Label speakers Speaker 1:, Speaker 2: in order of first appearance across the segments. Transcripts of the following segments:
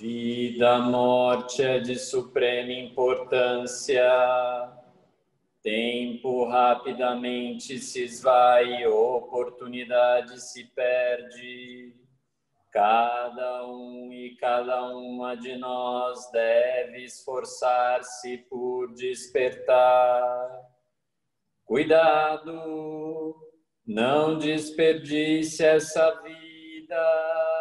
Speaker 1: Vida, morte é de suprema importância. Tempo rapidamente se esvai, oportunidade se perde. Cada um e cada uma de nós deve esforçar-se por despertar. Cuidado, não desperdice essa vida.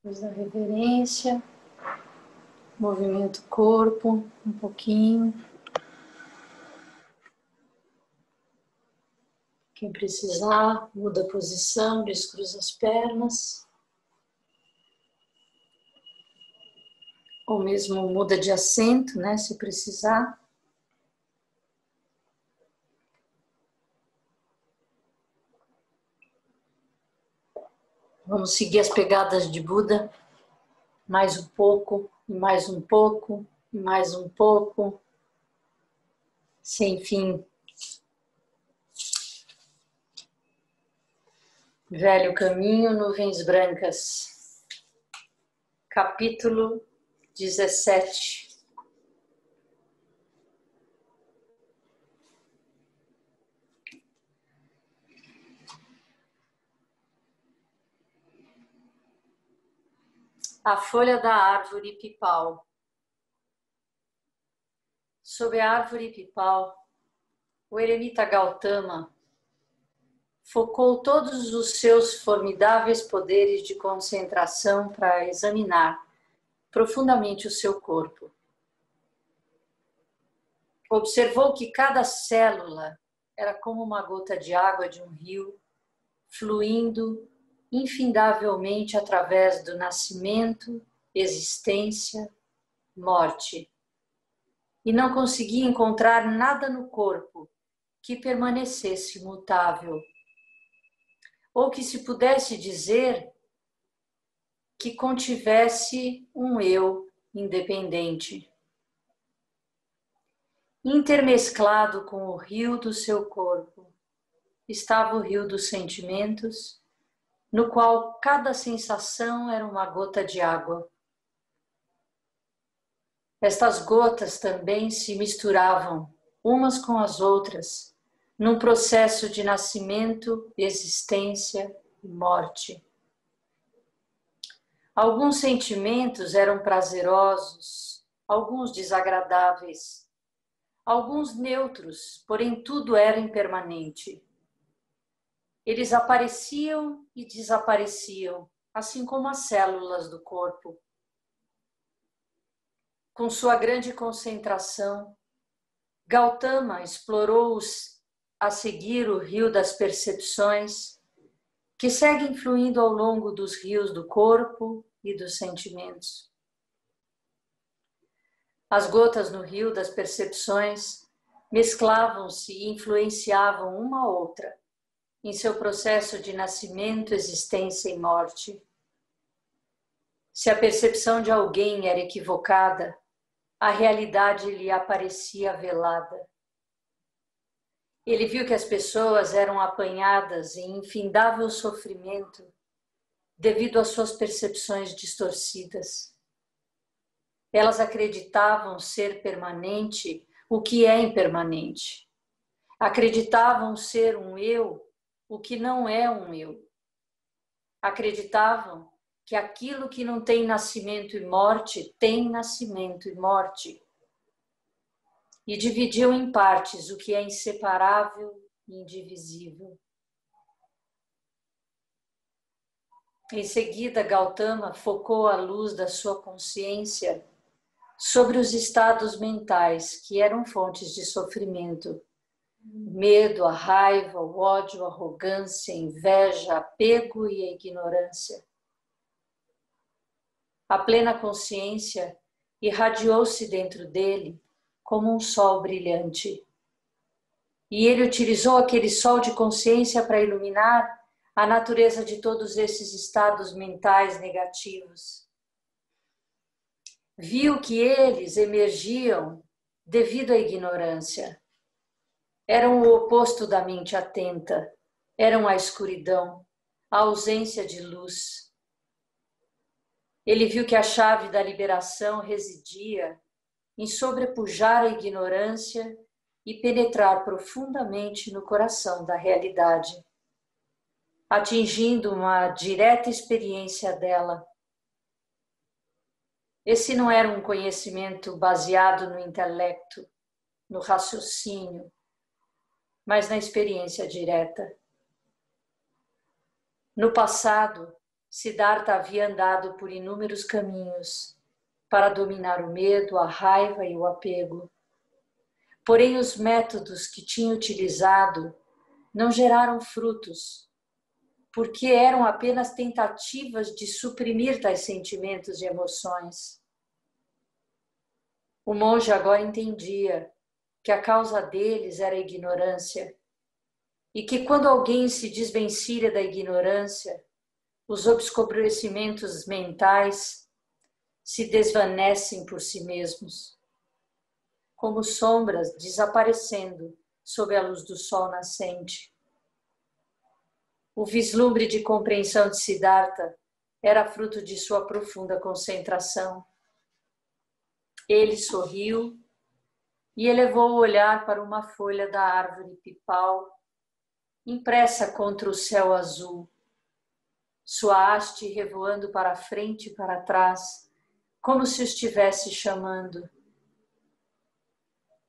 Speaker 2: Depois da reverência, movimento o corpo um pouquinho. Quem precisar, muda a posição, descruza as pernas. Ou mesmo muda de assento, né, se precisar. Vamos seguir as pegadas de Buda. Mais um pouco, e mais um pouco, e mais um pouco. Sem fim. Velho caminho, nuvens brancas. Capítulo 17. A folha da árvore pipal. Sob a árvore pipal, o eremita Gautama focou todos os seus formidáveis poderes de concentração para examinar profundamente o seu corpo. Observou que cada célula era como uma gota de água de um rio, fluindo infindavelmente através do nascimento, existência, morte. E não conseguia encontrar nada no corpo que permanecesse imutável, ou que se pudesse dizer que contivesse um eu independente. Intermesclado com o rio do seu corpo, estava o rio dos sentimentos, no qual cada sensação era uma gota de água. Estas gotas também se misturavam umas com as outras, num processo de nascimento, existência e morte. Alguns sentimentos eram prazerosos, alguns desagradáveis, alguns neutros, porém tudo era impermanente. Eles apareciam e desapareciam, assim como as células do corpo. Com sua grande concentração, Gautama explorou a seguir o rio das percepções, que segue fluindo ao longo dos rios do corpo e dos sentimentos. As gotas no rio das percepções mesclavam-se e influenciavam uma a outra em seu processo de nascimento, existência e morte. Se a percepção de alguém era equivocada, a realidade lhe aparecia velada. Ele viu que as pessoas eram apanhadas em infindável sofrimento devido às suas percepções distorcidas. Elas acreditavam ser permanente o que é impermanente. Acreditavam ser um eu o que não é um eu. Acreditavam que aquilo que não tem nascimento e morte tem nascimento e morte. E dividiam em partes o que é inseparável e indivisível. Em seguida, Gautama focou a luz da sua consciência sobre os estados mentais que eram fontes de sofrimento. Medo, a raiva, o ódio, a arrogância, a inveja, apego e a ignorância. A plena consciência irradiou-se dentro dele como um sol brilhante. E ele utilizou aquele sol de consciência para iluminar a natureza de todos esses estados mentais negativos. Viu que eles emergiam devido à ignorância. Eram o oposto da mente atenta, eram a escuridão, a ausência de luz. Ele viu que a chave da liberação residia em sobrepujar a ignorância e penetrar profundamente no coração da realidade, atingindo uma direta experiência dela. Esse não era um conhecimento baseado no intelecto, no raciocínio, mas na experiência direta. No passado, Siddhartha havia andado por inúmeros caminhos para dominar o medo, a raiva e o apego. Porém, os métodos que tinha utilizado não geraram frutos, porque eram apenas tentativas de suprimir tais sentimentos e emoções. O monge agora entendia que a causa deles era a ignorância e que quando alguém se desvencilha da ignorância, os obscurecimentos mentais se desvanecem por si mesmos, como sombras desaparecendo sob a luz do sol nascente. O vislumbre de compreensão de Siddhartha era fruto de sua profunda concentração. Ele sorriu e elevou o olhar para uma folha da árvore pipal, impressa contra o céu azul, sua haste revoando para frente e para trás, como se o estivesse chamando.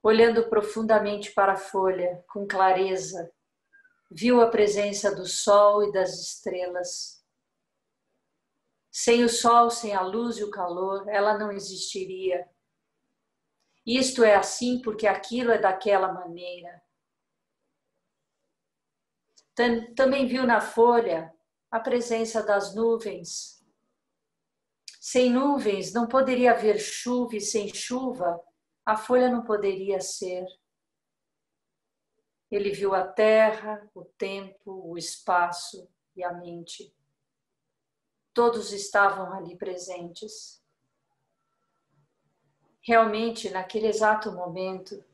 Speaker 2: Olhando profundamente para a folha, com clareza, viu a presença do sol e das estrelas. Sem o sol, sem a luz e o calor, ela não existiria. Isto é assim porque aquilo é daquela maneira. Também viu na folha a presença das nuvens. Sem nuvens não poderia haver chuva e sem chuva a folha não poderia ser. Ele viu a terra, o tempo, o espaço e a mente. Todos estavam ali presentes. Realmente, naquele exato momento,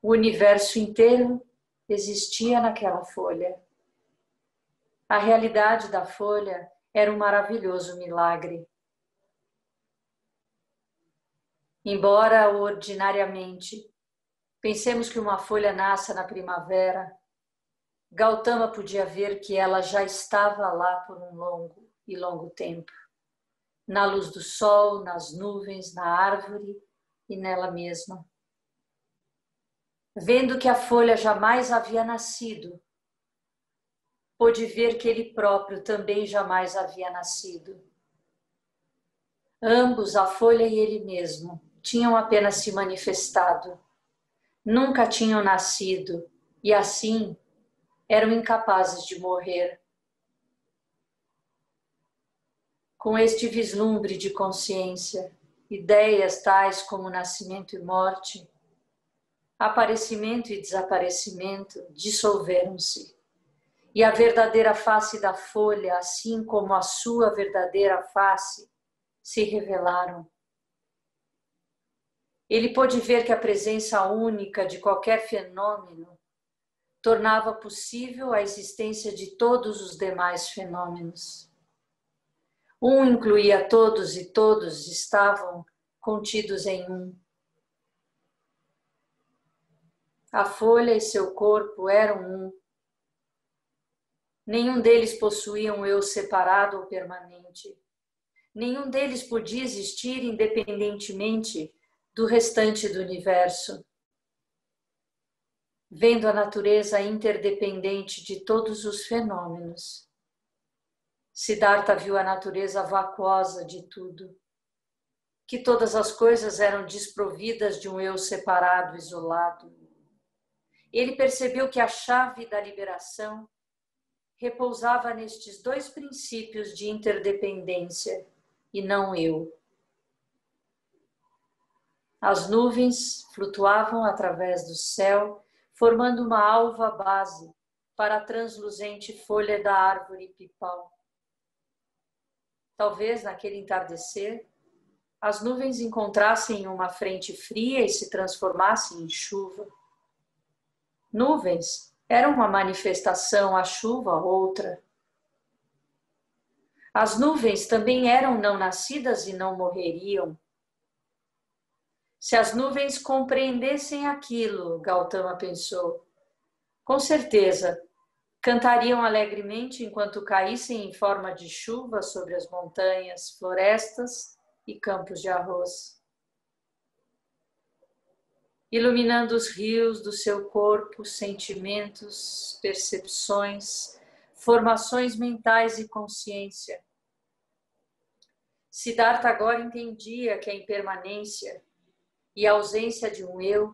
Speaker 2: o universo inteiro existia naquela folha. A realidade da folha era um maravilhoso milagre. Embora ordinariamente pensemos que uma folha nasça na primavera, Gautama podia ver que ela já estava lá por um longo e longo tempo, na luz do sol, nas nuvens, na árvore e nela mesma. Vendo que a folha jamais havia nascido, pôde ver que ele próprio também jamais havia nascido. Ambos, a folha e ele mesmo, tinham apenas se manifestado. Nunca tinham nascido, e assim eram incapazes de morrer. Com este vislumbre de consciência, ideias tais como nascimento e morte, aparecimento e desaparecimento dissolveram-se, e a verdadeira face da folha, assim como a sua verdadeira face, se revelaram. Ele pôde ver que a presença única de qualquer fenômeno tornava possível a existência de todos os demais fenômenos. Um incluía todos e todos estavam contidos em um. A folha e seu corpo eram um. Nenhum deles possuía um eu separado ou permanente. Nenhum deles podia existir independentemente do restante do universo. Vendo a natureza interdependente de todos os fenômenos, Siddhartha viu a natureza vacuosa de tudo, que todas as coisas eram desprovidas de um eu separado, isolado. Ele percebeu que a chave da liberação repousava nestes dois princípios de interdependência e não eu. As nuvens flutuavam através do céu, formando uma alva base para a transluzente folha da árvore pipal. Talvez, naquele entardecer, as nuvens encontrassem uma frente fria e se transformassem em chuva. Nuvens eram uma manifestação, a chuva outra. As nuvens também eram não nascidas e não morreriam. Se as nuvens compreendessem aquilo, Gautama pensou, com certeza cantariam alegremente enquanto caíssem em forma de chuva sobre as montanhas, florestas e campos de arroz, iluminando os rios do seu corpo, sentimentos, percepções, formações mentais e consciência. Siddhartha agora entendia que a impermanência e a ausência de um eu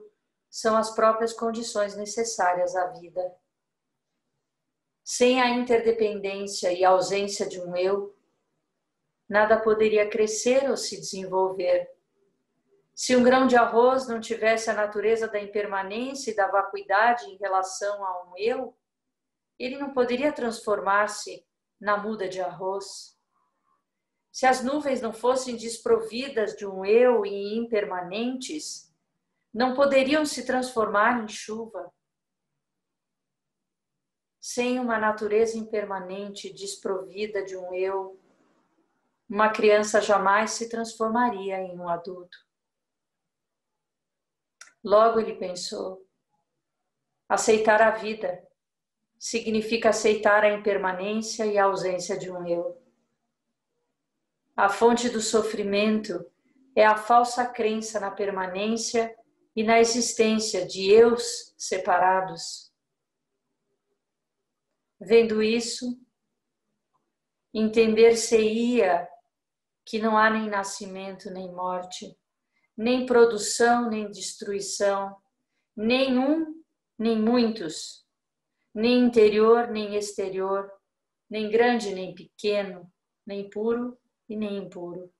Speaker 2: são as próprias condições necessárias à vida. Sem a interdependência e a ausência de um eu, nada poderia crescer ou se desenvolver. Se um grão de arroz não tivesse a natureza da impermanência e da vacuidade em relação a um eu, ele não poderia transformar-se na muda de arroz. Se as nuvens não fossem desprovidas de um eu e impermanentes, não poderiam se transformar em chuva. Sem uma natureza impermanente desprovida de um eu, uma criança jamais se transformaria em um adulto. Logo ele pensou, aceitar a vida significa aceitar a impermanência e a ausência de um eu. A fonte do sofrimento é a falsa crença na permanência e na existência de eus separados. Vendo isso, entender-se-ia que não há nem nascimento nem morte, nem produção nem destruição, nem um nem muitos, nem interior nem exterior, nem grande nem pequeno, nem puro e nem impuro.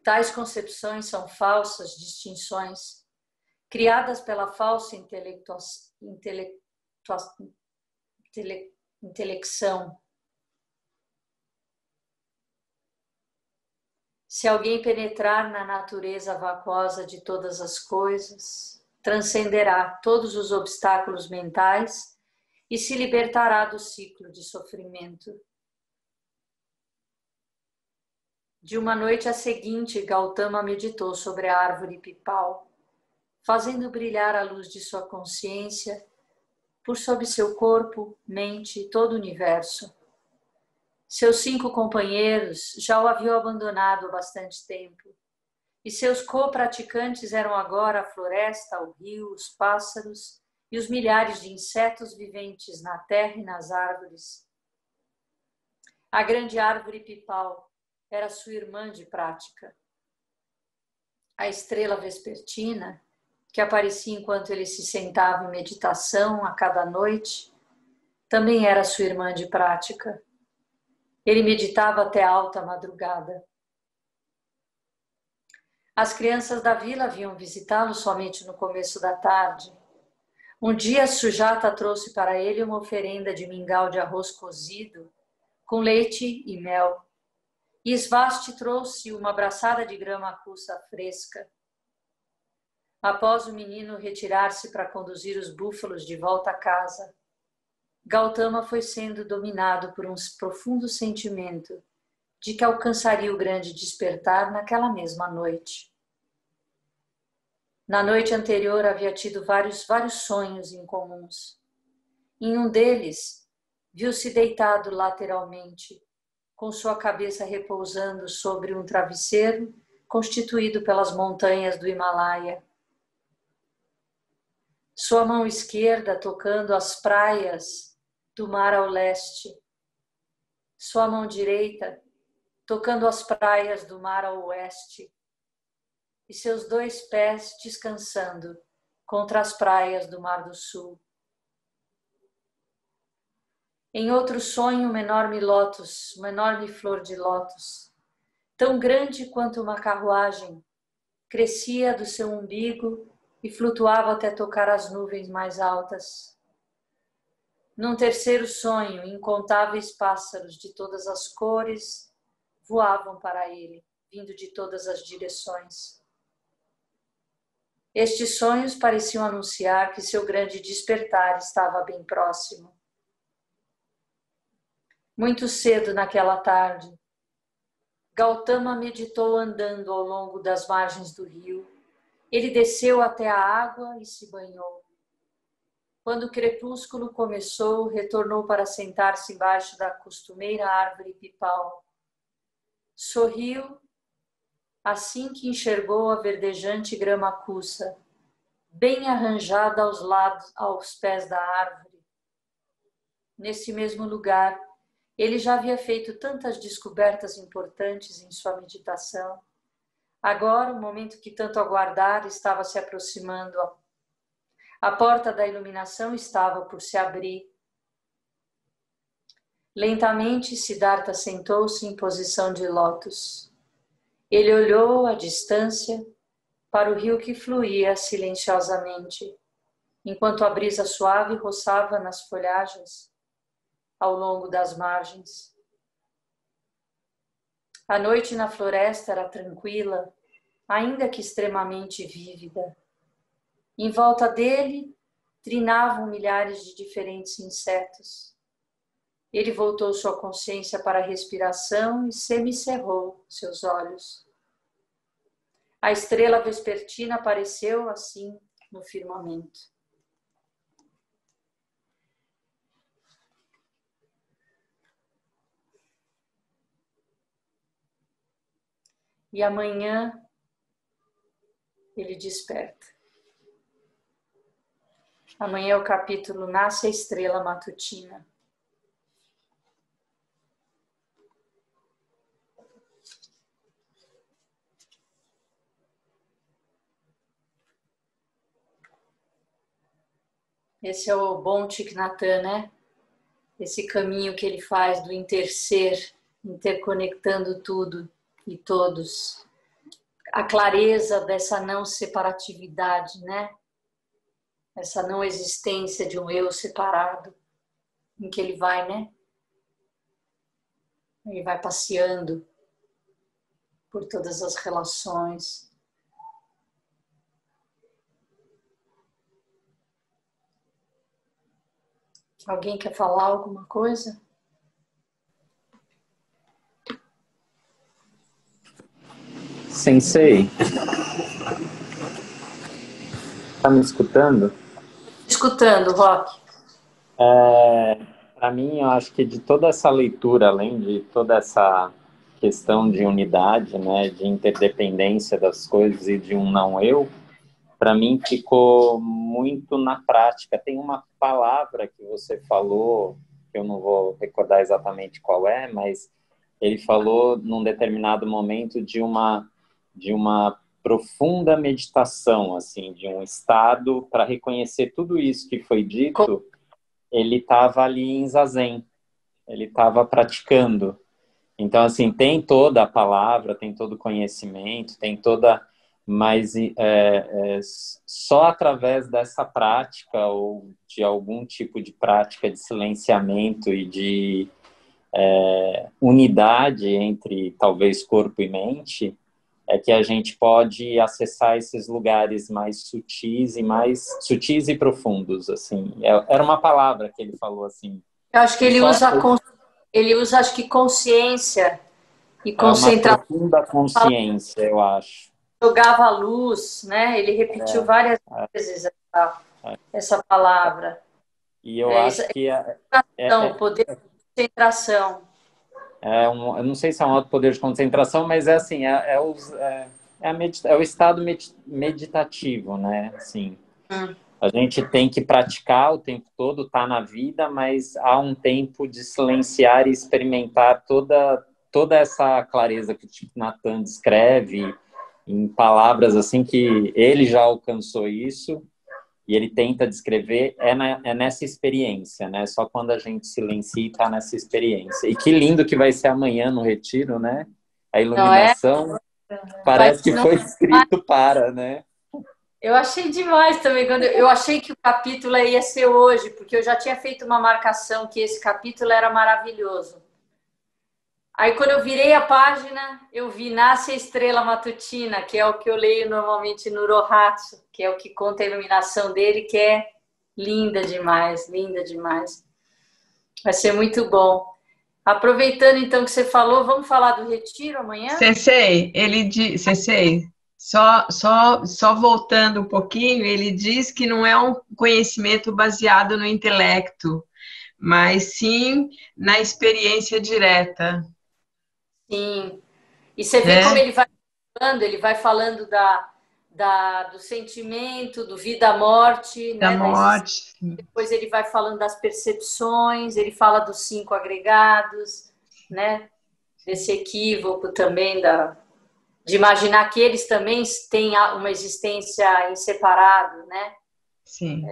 Speaker 2: Tais concepções são falsas distinções, criadas pela falsa intelecção. Se alguém penetrar na natureza vacuosa de todas as coisas, transcenderá todos os obstáculos mentais e se libertará do ciclo de sofrimento. De uma noite à seguinte, Gautama meditou sobre a árvore pipal, fazendo brilhar a luz de sua consciência por sobre seu corpo, mente e todo o universo. Seus 5 companheiros já o haviam abandonado há bastante tempo, e seus co-praticantes eram agora a floresta, o rio, os pássaros e os milhares de insetos viventes na terra e nas árvores. A grande árvore pipal era sua irmã de prática. A estrela vespertina que aparecia enquanto ele se sentava em meditação a cada noite, também era sua irmã de prática. Ele meditava até alta madrugada. As crianças da vila vinham visitá-lo somente no começo da tarde. Um dia, Sujata trouxe para ele uma oferenda de mingau de arroz cozido, com leite e mel. E Svasti trouxe uma braçada de grama cussa fresca. Após o menino retirar-se para conduzir os búfalos de volta a casa, Gautama foi sendo dominado por um profundo sentimento de que alcançaria o grande despertar naquela mesma noite. Na noite anterior havia tido vários sonhos incomuns. Em um deles, viu-se deitado lateralmente, com sua cabeça repousando sobre um travesseiro constituído pelas montanhas do Himalaia. Sua mão esquerda tocando as praias do mar ao leste. Sua mão direita tocando as praias do mar ao oeste. E seus dois pés descansando contra as praias do mar do sul. Em outro sonho, uma enorme lótus, uma enorme flor de lótus, tão grande quanto uma carruagem, crescia do seu umbigo e flutuava até tocar as nuvens mais altas. Num terceiro sonho, incontáveis pássaros de todas as cores voavam para ele, vindo de todas as direções. Estes sonhos pareciam anunciar que seu grande despertar estava bem próximo. Muito cedo naquela tarde, Gautama meditou andando ao longo das margens do rio. Ele desceu até a água e se banhou. Quando o crepúsculo começou, retornou para sentar-se embaixo da costumeira árvore pipal. Sorriu assim que enxergou a verdejante grama cussa, bem arranjada aos lados, aos pés da árvore. Nesse mesmo lugar, ele já havia feito tantas descobertas importantes em sua meditação. Agora, o momento que tanto aguardara estava se aproximando. A porta da iluminação estava por se abrir. Lentamente, Siddhartha sentou-se em posição de lótus. Ele olhou à distância para o rio que fluía silenciosamente, enquanto a brisa suave roçava nas folhagens ao longo das margens. A noite na floresta era tranquila, ainda que extremamente vívida. Em volta dele, trinavam milhares de diferentes insetos. Ele voltou sua consciência para a respiração e semicerrou seus olhos. A estrela vespertina apareceu assim no firmamento. E amanhã ele desperta. Amanhã é o capítulo Nasce a Estrela Matutina. Esse é o bom Thich Nhat Hanh, né? Esse caminho que ele faz do interser, interconectando tudo e todos. A clareza dessa não separatividade, né? Essa não existência de um eu separado, em que ele vai, né? Ele vai passeando por todas as relações. Alguém quer falar alguma coisa?
Speaker 1: Sensei, tá me escutando?
Speaker 2: Escutando, Roque.
Speaker 1: Para mim, eu acho que de toda essa leitura, além de toda essa questão de unidade, né, de interdependência das coisas e de um não eu, para mim ficou muito na prática. Tem uma palavra que você falou, que eu não vou recordar exatamente qual é, mas ele falou num determinado momento de uma profunda meditação, assim, de um estado para reconhecer tudo isso que foi dito. Ele estava ali em zazen, ele estava praticando. Então, assim, tem toda a palavra, tem todo o conhecimento, tem toda... Mas só através dessa prática ou de algum tipo de prática de silenciamento e de unidade entre, talvez, corpo e mente, é que a gente pode acessar esses lugares mais sutis e profundos, assim. Era uma palavra que ele falou, assim.
Speaker 2: Eu acho que ele usa, acho que consciência e
Speaker 1: É uma
Speaker 2: concentração.
Speaker 1: profunda consciência, eu acho.
Speaker 2: Jogava a luz, né? Ele repetiu várias vezes essa palavra.
Speaker 1: E eu acho que
Speaker 2: poder de concentração.
Speaker 1: Eu não sei se é um alto poder de concentração, mas é assim, é o estado meditativo, né? Assim, a gente tem que praticar o tempo todo, tá na vida, mas há um tempo de silenciar e experimentar toda essa clareza que o Thich Nhat Hanh descreve em palavras assim que ele já alcançou isso. E ele tenta descrever, nessa experiência, né? Só quando a gente silencia e está nessa experiência. E que lindo que vai ser amanhã no retiro, né? A iluminação parece que foi escrito para, né?
Speaker 2: Eu achei demais também, quando eu achei que o capítulo ia ser hoje, porque eu já tinha feito uma marcação que esse capítulo era maravilhoso. Aí, quando eu virei a página, eu vi Nasce a Estrela Matutina, que é o que eu leio normalmente no Rohatsu, que é o que conta a iluminação dele, que é linda demais, linda demais. Vai ser muito bom. Aproveitando, então, que você falou, vamos falar do retiro amanhã?
Speaker 3: Sensei, só voltando um pouquinho, ele diz que não é um conhecimento baseado no intelecto, mas sim na experiência direta.
Speaker 2: Sim. E você vê como ele vai falando do sentimento, do vida-morte,
Speaker 3: Da
Speaker 2: né?
Speaker 3: morte.
Speaker 2: Depois ele vai falando das percepções, ele fala dos 5 agregados, né? Desse equívoco também de imaginar que eles também têm uma existência em separado, né?
Speaker 3: Sim.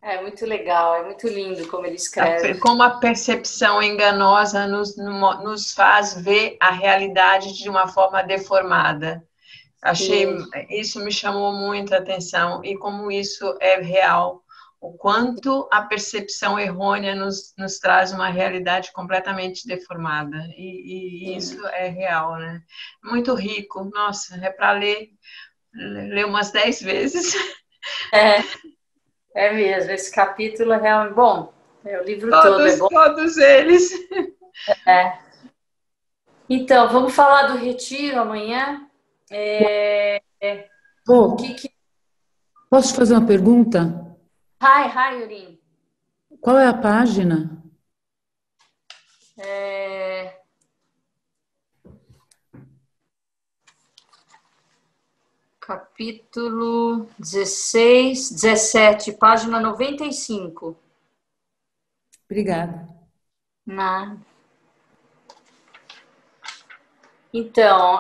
Speaker 2: É muito legal, é muito lindo como ele escreve.
Speaker 3: Como a percepção enganosa nos faz ver a realidade de uma forma deformada. Isso me chamou muita atenção, e como isso é real, o quanto a percepção errônea nos traz uma realidade completamente deformada, e isso é real, né? Muito rico, nossa, é para ler umas 10 vezes.
Speaker 2: É mesmo, esse capítulo é realmente bom, o livro todo é bom.
Speaker 3: Todos eles.
Speaker 2: Então, vamos falar do retiro amanhã.
Speaker 4: Posso te fazer uma pergunta?
Speaker 2: Hi, Yurin.
Speaker 4: Qual é a página?
Speaker 2: Capítulo 16, 17, página 95.
Speaker 4: Obrigada.
Speaker 2: Nada. Então,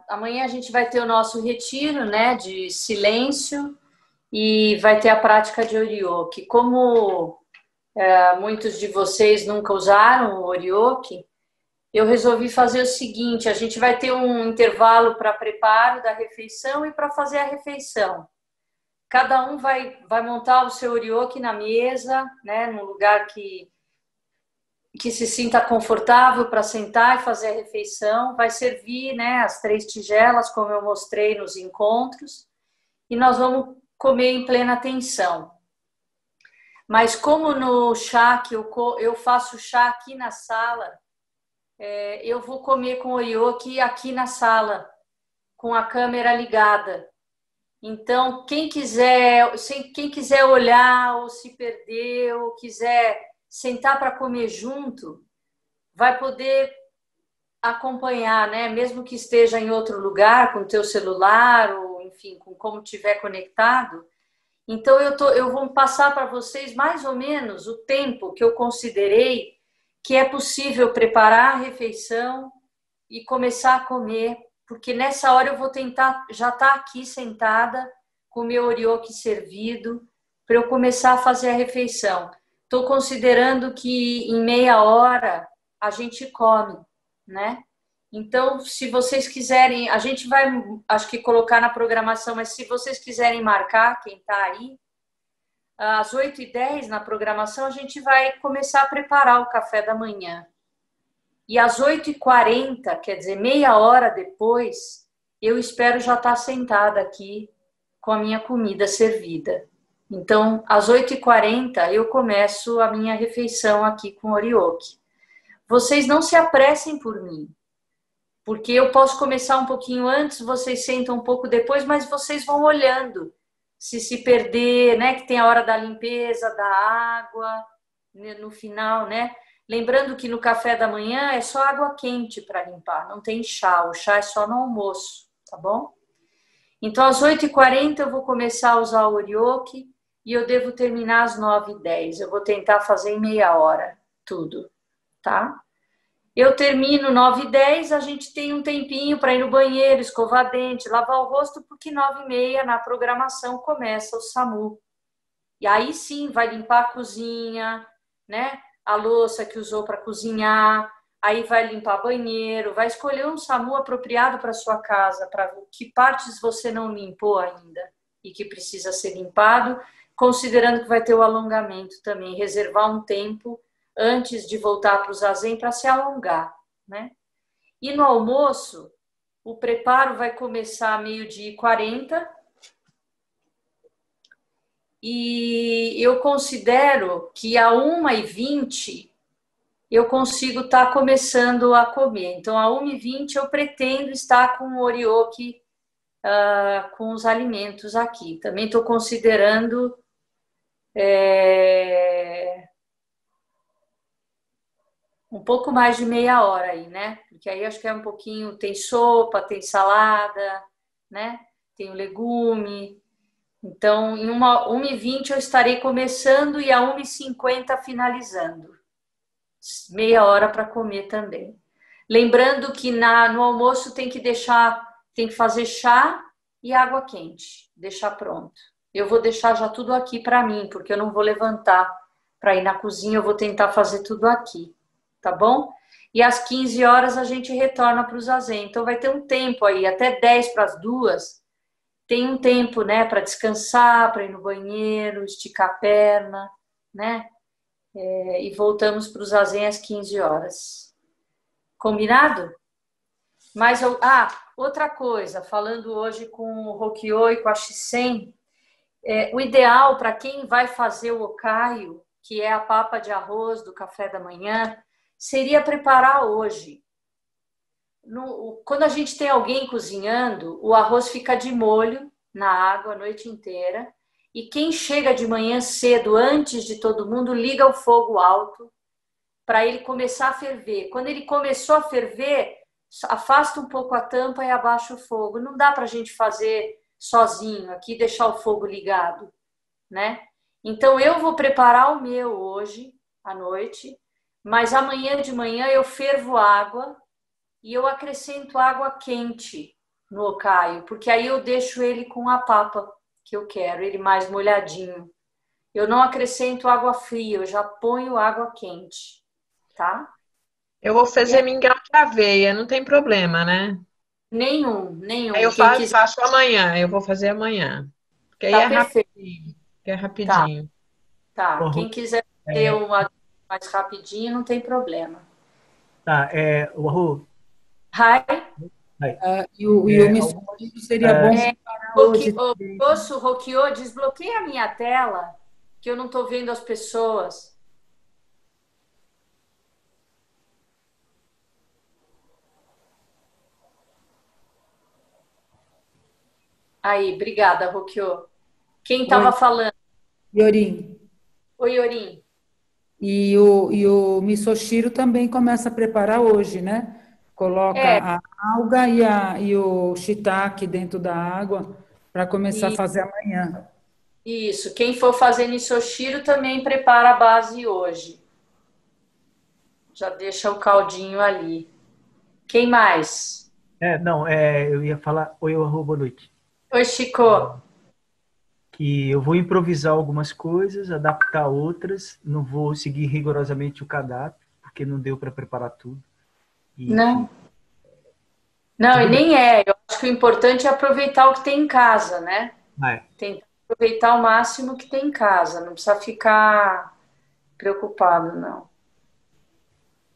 Speaker 2: amanhã a gente vai ter o nosso retiro, né, de silêncio, e vai ter a prática de Oryoki. Como muitos de vocês nunca usaram o Oryoki, eu resolvi fazer o seguinte: a gente vai ter um intervalo para preparo da refeição e para fazer a refeição. Cada um vai montar o seu Oryoki na mesa, né, num lugar que se sinta confortável para sentar e fazer a refeição. Vai servir, né, as 3 tigelas, como eu mostrei nos encontros, e nós vamos comer em plena atenção. Mas como no chá, que eu faço chá aqui na sala, eu vou comer com o Oryoki aqui na sala, com a câmera ligada. Então, quem quiser olhar ou se perder ou quiser sentar para comer junto, vai poder acompanhar, né? Mesmo que esteja em outro lugar, com o teu celular ou, enfim, com como estiver conectado. Então, eu vou passar para vocês mais ou menos o tempo que eu considerei que é possível preparar a refeição e começar a comer porque nessa hora eu vou tentar já estar aqui sentada com o meu orioki servido para eu começar a fazer a refeição. Estou considerando que em meia hora a gente come, né? Então, se vocês quiserem, a gente vai, acho que colocar na programação, mas se vocês quiserem marcar, quem está aí, às 8h10 na programação, a gente vai começar a preparar o café da manhã. E às 8h40, quer dizer, meia hora depois, eu espero já estar sentada aqui com a minha comida servida. Então, às 8h40, eu começo a minha refeição aqui com orioki. Vocês não se apressem por mim, porque eu posso começar um pouquinho antes, vocês sentam um pouco depois, mas vocês vão olhando se perder, né? Que tem a hora da limpeza, da água, no final, né? Lembrando que no café da manhã é só água quente para limpar, não tem chá, o chá é só no almoço, tá bom? Então, às 8h40 eu vou começar a usar o orioki e eu devo terminar às 9h10. Eu vou tentar fazer em meia hora tudo, tá? Eu termino 9h10, a gente tem um tempinho para ir no banheiro, escovar dente, lavar o rosto, porque 9h30 na programação começa o SAMU. E aí sim vai limpar a cozinha, né? A louça que usou para cozinhar, aí vai limpar banheiro, vai escolher um SAMU apropriado para sua casa, para que partes você não limpou ainda e que precisa ser limpado, considerando que vai ter o alongamento também, reservar um tempo antes de voltar para o zazen para se alongar, né? E no almoço, o preparo vai começar a 12h40 e eu considero que a 1h20 eu consigo estar começando a comer. Então, a 1h20 eu pretendo estar com o orioki, com os alimentos aqui. Também estou considerando um pouco mais de meia hora aí, né? Porque aí acho que é um pouquinho, tem sopa, tem salada, né? Tem o legume. Então, em 1h20 eu estarei começando e a 1h50 finalizando. Meia hora para comer também. Lembrando que no almoço tem que fazer chá e água quente, deixar pronto. Eu vou deixar já tudo aqui para mim, porque eu não vou levantar para ir na cozinha, eu vou tentar fazer tudo aqui, tá bom? E às 15 horas a gente retorna para o zazen. Então vai ter um tempo aí, até 1:50, tem um tempo, né, para descansar, para ir no banheiro, esticar a perna, né? E voltamos para o zazen às 15 horas. Combinado? Mas outra coisa, falando hoje com o Rokyo e com a Shisen, o ideal para quem vai fazer o okayu, que é a papa de arroz do café da manhã, seria preparar hoje. Quando a gente tem alguém cozinhando, o arroz fica de molho na água a noite inteira. E quem chega de manhã cedo, antes de todo mundo, liga o fogo alto para ele começar a ferver. Quando ele começou a ferver, afasta um pouco a tampa e abaixa o fogo. Não dá para a gente fazer sozinho aqui, deixar o fogo ligado, né? Então, eu vou preparar o meu hoje, à noite, mas amanhã de manhã eu fervo água e eu acrescento água quente no okayu, porque aí eu deixo ele com a papa que eu quero, ele mais molhadinho. Eu não acrescento água fria, eu já ponho água quente, tá?
Speaker 3: Eu vou fazer mingau de aveia, não tem problema, né?
Speaker 2: Nenhum.
Speaker 3: Aí eu faço amanhã, eu vou fazer amanhã. Porque aí
Speaker 2: tá
Speaker 3: é
Speaker 2: perfeito.
Speaker 3: rapidinho. É rapidinho.
Speaker 2: Tá. Quem quiser ter uma mais rapidinho, não tem problema.
Speaker 5: Tá, Wahoo.
Speaker 2: Hi.
Speaker 4: E o misogyno seria bom preparar hoje.
Speaker 2: Rokyo, desbloqueia a minha tela, que eu não estou vendo as pessoas. Aí, obrigada, Rokyo. Quem estava falando?
Speaker 4: Iorim.
Speaker 2: Oi, Iorim.
Speaker 4: E o misoshiro também começa a preparar hoje, né? Coloca a alga e o shiitake dentro da água para começar a fazer amanhã.
Speaker 2: Isso. Quem for fazer misoshiro também prepara a base hoje. Já deixa o caldinho ali. Quem mais?
Speaker 5: Eu ia falar, oi, Arro, boa noite.
Speaker 2: Oi, Chico.
Speaker 5: Que eu vou improvisar algumas coisas, adaptar outras, não vou seguir rigorosamente o cardápio, porque não deu para preparar tudo. E,
Speaker 2: Não.
Speaker 5: enfim,
Speaker 2: Não, e
Speaker 5: tudo bem.
Speaker 2: nem é. Eu acho que o importante é aproveitar o que tem em casa, né?
Speaker 5: Vai.
Speaker 2: Tentar aproveitar o máximo que tem em casa. Não precisa ficar preocupado, não.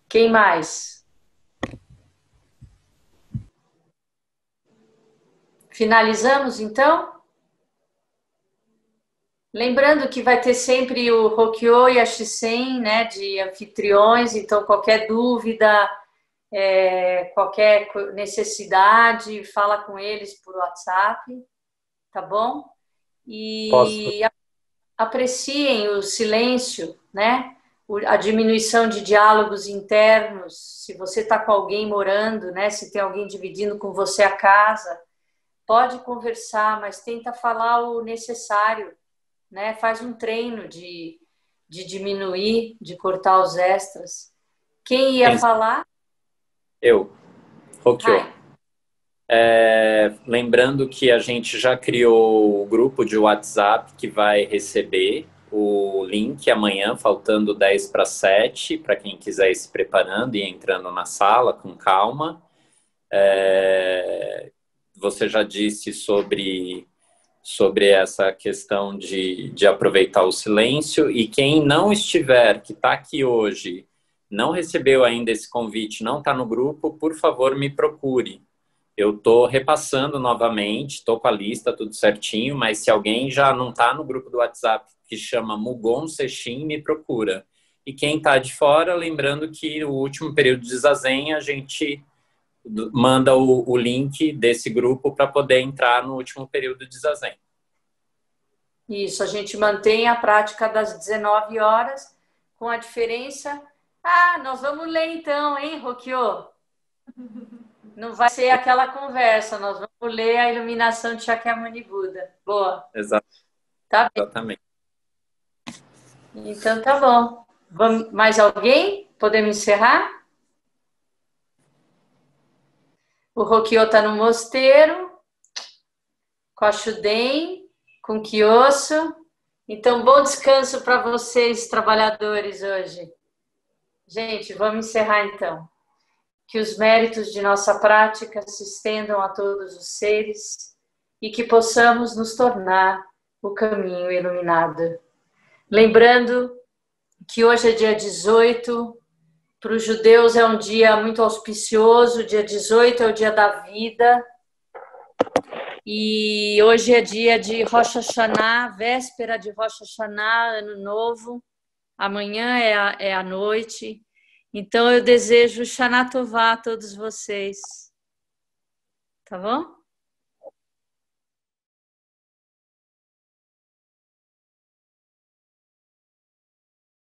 Speaker 2: Quem mais? Finalizamos, então? Lembrando que vai ter sempre o Rokyo e a Shisen, né, de anfitriões, então qualquer dúvida, qualquer necessidade, fala com eles por WhatsApp, tá bom?
Speaker 1: Posso?
Speaker 2: E apreciem o silêncio, né? A diminuição de diálogos internos. Se você está com alguém morando, né? Se tem alguém dividindo com você a casa, pode conversar, mas tenta falar o necessário, né? Faz um treino de diminuir, de cortar os extras. Quem ia falar?
Speaker 1: Eu, Rokyo.
Speaker 2: Ai,
Speaker 1: Lembrando que a gente já criou o grupo de WhatsApp que vai receber o link amanhã, faltando 10 para 7, para quem quiser ir se preparando e entrando na sala com calma. Você já disse sobre essa questão de aproveitar o silêncio, e quem não estiver, que está aqui hoje, não recebeu ainda esse convite, não está no grupo, por favor, me procure. Eu estou repassando novamente, estou com a lista, tudo certinho, mas se alguém já não está no grupo do WhatsApp que chama Mugon Sesshin, me procura. E quem está de fora, lembrando que o último período de Zazen a gente manda o link desse grupo para poder entrar no último período de Zazen.
Speaker 2: isso, a gente mantém a prática das 19 horas, com a diferença. Ah, nós vamos ler então, hein, Rokyo? Não vai ser aquela conversa, nós vamos ler a iluminação de Shakyamuni Buda. Boa, tá bem.
Speaker 1: Exatamente.
Speaker 2: Então tá bom. Mais alguém? Podemos encerrar? O Rokyo está no mosteiro, com a Shuden, com o Kyoso. Então, bom descanso para vocês, trabalhadores, hoje. Gente, vamos encerrar então. Que os méritos de nossa prática se estendam a todos os seres e que possamos nos tornar o caminho iluminado. Lembrando que hoje é dia 18, para os judeus é um dia muito auspicioso, dia 18 é o dia da vida, e hoje é dia de Rosh Hashanah, véspera de Rosh Hashanah, Ano Novo, amanhã é a noite. Então, eu desejo Shana Tová a todos vocês. Tá bom?